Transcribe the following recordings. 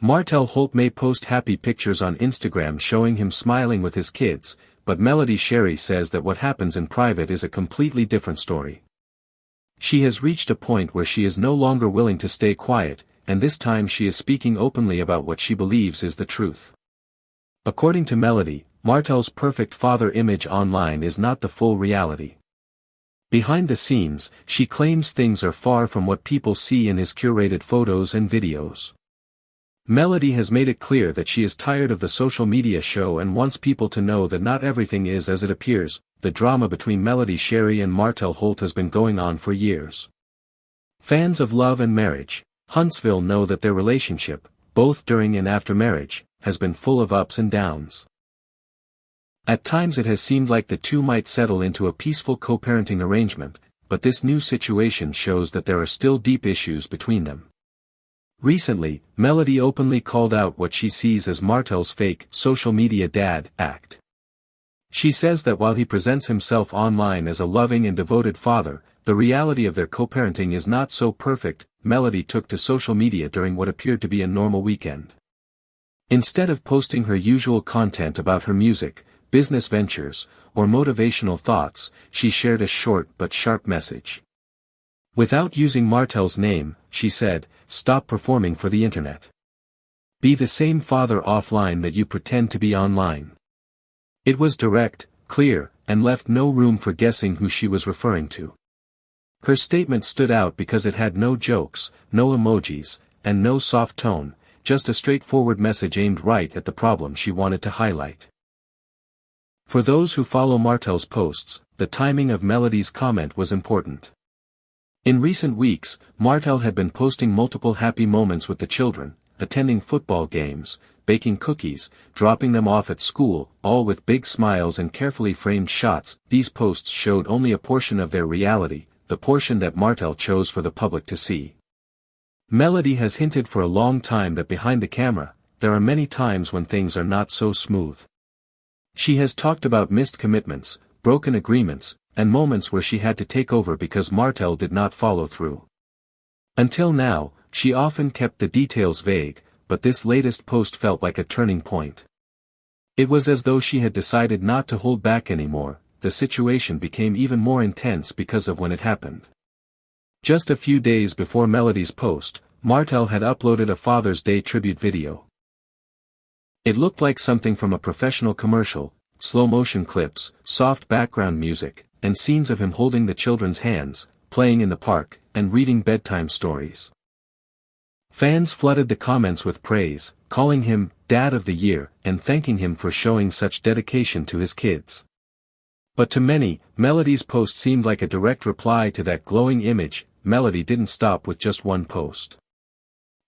Martell Holt may post happy pictures on Instagram showing him smiling with his kids, but Melody Shari says that what happens in private is a completely different story. She has reached a point where she is no longer willing to stay quiet, and this time she is speaking openly about what she believes is the truth. According to Melody, Martell's perfect father image online is not the full reality. Behind the scenes, she claims things are far from what people see in his curated photos and videos. Melody has made it clear that she is tired of the social media show and wants people to know that not everything is as it appears. The drama between Melody Shari and Martell Holt has been going on for years. Fans of Love and Marriage, Huntsville know that their relationship, both during and after marriage, has been full of ups and downs. At times it has seemed like the two might settle into a peaceful co-parenting arrangement, but this new situation shows that there are still deep issues between them. Recently, Melody openly called out what she sees as Martell's fake social media dad act. She says that while he presents himself online as a loving and devoted father, the reality of their co-parenting is not so perfect. Melody took to social media during what appeared to be a normal weekend. Instead of posting her usual content about her music, business ventures, or motivational thoughts, she shared a short but sharp message. Without using Martell's name, she said, "Stop performing for the internet. Be the same father offline that you pretend to be online." It was direct, clear, and left no room for guessing who she was referring to. Her statement stood out because it had no jokes, no emojis, and no soft tone, just a straightforward message aimed right at the problem she wanted to highlight. For those who follow Martell's posts, the timing of Melody's comment was important. In recent weeks, Martell had been posting multiple happy moments with the children, attending football games, baking cookies, dropping them off at school, all with big smiles and carefully framed shots. These posts showed only a portion of their reality, the portion that Martell chose for the public to see. Melody has hinted for a long time that behind the camera, there are many times when things are not so smooth. She has talked about missed commitments, broken agreements, and moments where she had to take over because Martell did not follow through. Until now, she often kept the details vague, but this latest post felt like a turning point. It was as though she had decided not to hold back anymore. The situation became even more intense because of when it happened. Just a few days before Melody's post, Martell had uploaded a Father's Day tribute video. It looked like something from a professional commercial, slow-motion clips, soft background music, and scenes of him holding the children's hands, playing in the park, and reading bedtime stories. Fans flooded the comments with praise, calling him Dad of the Year, and thanking him for showing such dedication to his kids. But to many, Melody's post seemed like a direct reply to that glowing image. Melody didn't stop with just one post.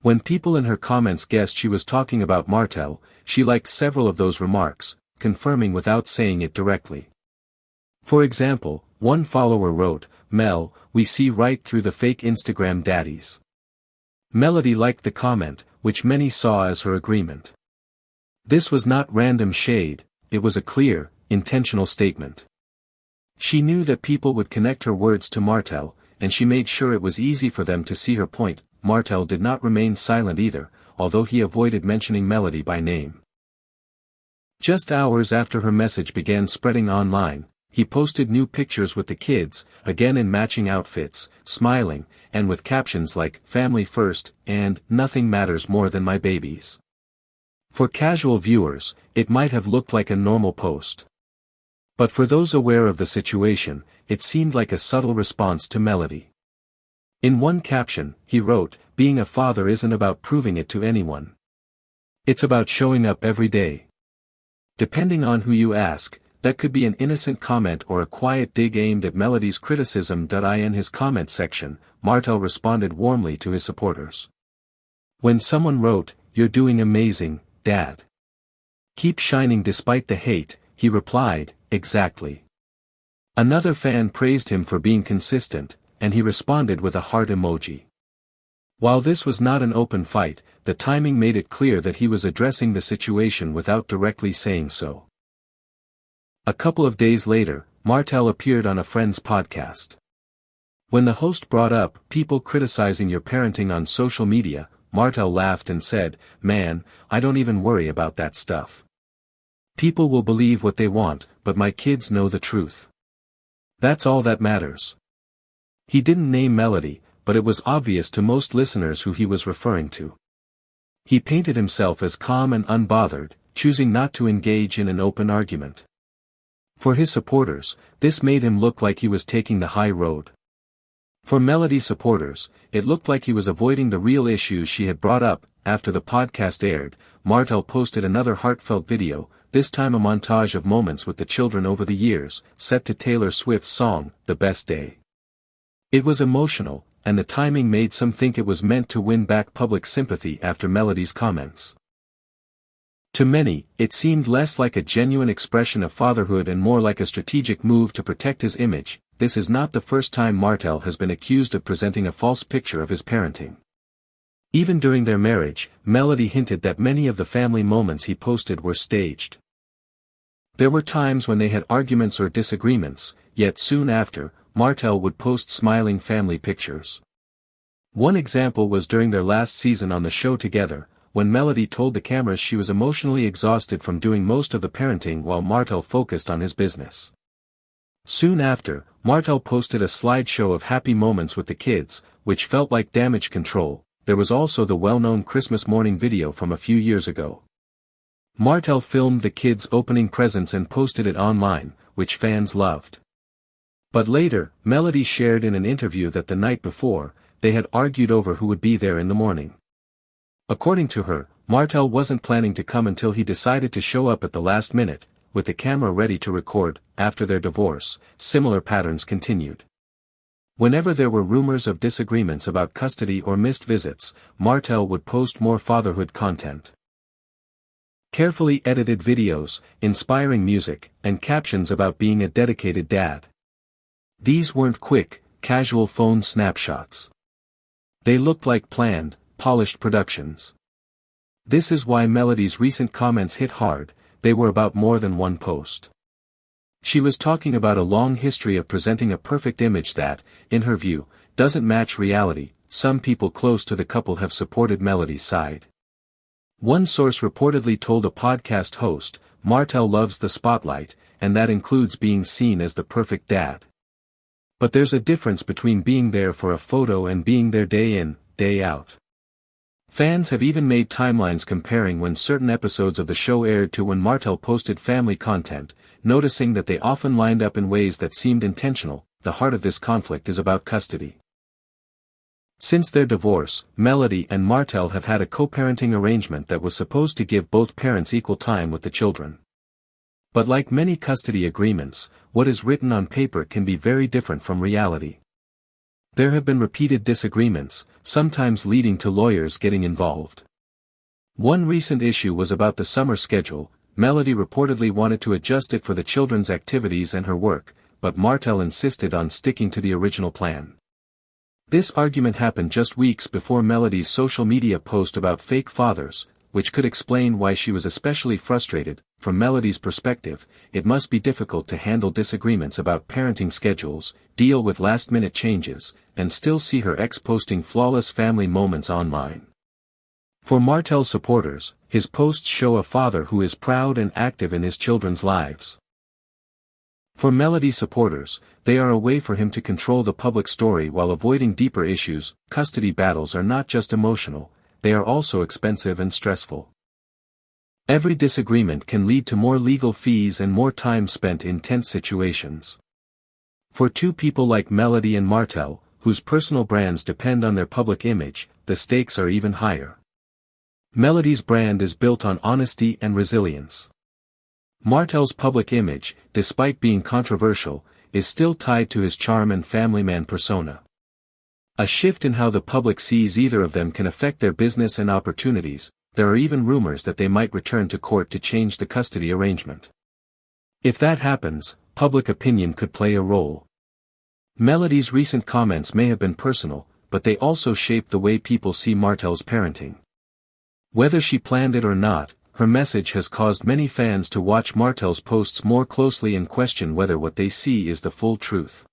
When people in her comments guessed she was talking about Martell, she liked several of those remarks, confirming without saying it directly. For example, one follower wrote, "Mel, we see right through the fake Instagram daddies." Melody liked the comment, which many saw as her agreement. This was not random shade, it was a clear, intentional statement. She knew that people would connect her words to Martell, and she made sure it was easy for them to see her point. Martell did not remain silent either, although he avoided mentioning Melody by name. Just hours after her message began spreading online, he posted new pictures with the kids, again in matching outfits, smiling, and with captions like, "Family first," and, "Nothing matters more than my babies." For casual viewers, it might have looked like a normal post. But for those aware of the situation, it seemed like a subtle response to Melody. In one caption, he wrote, "Being a father isn't about proving it to anyone. It's about showing up every day." Depending on who you ask, that could be an innocent comment or a quiet dig aimed at Melody's criticism. In his comment section, Martell responded warmly to his supporters. When someone wrote, "You're doing amazing, Dad. Keep shining despite the hate," he replied, "Exactly." Another fan praised him for being consistent, and he responded with a heart emoji. While this was not an open fight, the timing made it clear that he was addressing the situation without directly saying so. A couple of days later, Martell appeared on a friend's podcast. When the host brought up people criticizing your parenting on social media, Martell laughed and said, "Man, I don't even worry about that stuff. People will believe what they want, but my kids know the truth. That's all that matters." He didn't name Melody, but it was obvious to most listeners who he was referring to. He painted himself as calm and unbothered, choosing not to engage in an open argument. For his supporters, this made him look like he was taking the high road. For Melody supporters, it looked like he was avoiding the real issues she had brought up. After the podcast aired, Martell posted another heartfelt video, this time a montage of moments with the children over the years, set to Taylor Swift's song, "The Best Day." It was emotional, and the timing made some think it was meant to win back public sympathy after Melody's comments. To many, it seemed less like a genuine expression of fatherhood and more like a strategic move to protect his image. This is not the first time Martell has been accused of presenting a false picture of his parenting. Even during their marriage, Melody hinted that many of the family moments he posted were staged. There were times when they had arguments or disagreements, yet soon after, Martell would post smiling family pictures. One example was during their last season on the show together, when Melody told the cameras she was emotionally exhausted from doing most of the parenting while Martell focused on his business. Soon after, Martell posted a slideshow of happy moments with the kids, which felt like damage control. There was also the well-known Christmas morning video from a few years ago. Martell filmed the kids opening presents and posted it online, which fans loved. But later, Melody shared in an interview that the night before, they had argued over who would be there in the morning. According to her, Martell wasn't planning to come until he decided to show up at the last minute, with the camera ready to record. After their divorce, similar patterns continued. Whenever there were rumors of disagreements about custody or missed visits, Martell would post more fatherhood content. Carefully edited videos, inspiring music, and captions about being a dedicated dad. These weren't quick, casual phone snapshots. They looked like planned, polished productions. This is why Melody's recent comments hit hard. They were about more than one post. She was talking about a long history of presenting a perfect image that, in her view, doesn't match reality. Some people close to the couple have supported Melody's side. One source reportedly told a podcast host, "Martell loves the spotlight, and that includes being seen as the perfect dad. But there's a difference between being there for a photo and being there day in, day out." Fans have even made timelines comparing when certain episodes of the show aired to when Martell posted family content, noticing that they often lined up in ways that seemed intentional. The heart of this conflict is about custody. Since their divorce, Melody and Martell have had a co-parenting arrangement that was supposed to give both parents equal time with the children. But like many custody agreements, what is written on paper can be very different from reality. There have been repeated disagreements, sometimes leading to lawyers getting involved. One recent issue was about the summer schedule. Melody reportedly wanted to adjust it for the children's activities and her work, but Martell insisted on sticking to the original plan. This argument happened just weeks before Melody's social media post about fake fathers, which could explain why she was especially frustrated. From Melody's perspective, it must be difficult to handle disagreements about parenting schedules, deal with last-minute changes, and still see her ex posting flawless family moments online. For Martell's supporters, his posts show a father who is proud and active in his children's lives. For Melody supporters, they are a way for him to control the public story while avoiding deeper issues. Custody battles are not just emotional, they are also expensive and stressful. Every disagreement can lead to more legal fees and more time spent in tense situations. For two people like Melody and Martell, whose personal brands depend on their public image, the stakes are even higher. Melody's brand is built on honesty and resilience. Martell's public image, despite being controversial, is still tied to his charm and family man persona. A shift in how the public sees either of them can affect their business and opportunities. There are even rumors that they might return to court to change the custody arrangement. If that happens, public opinion could play a role. Melody's recent comments may have been personal, but they also shape the way people see Martell's parenting. Whether she planned it or not, her message has caused many fans to watch Martell's posts more closely and question whether what they see is the full truth.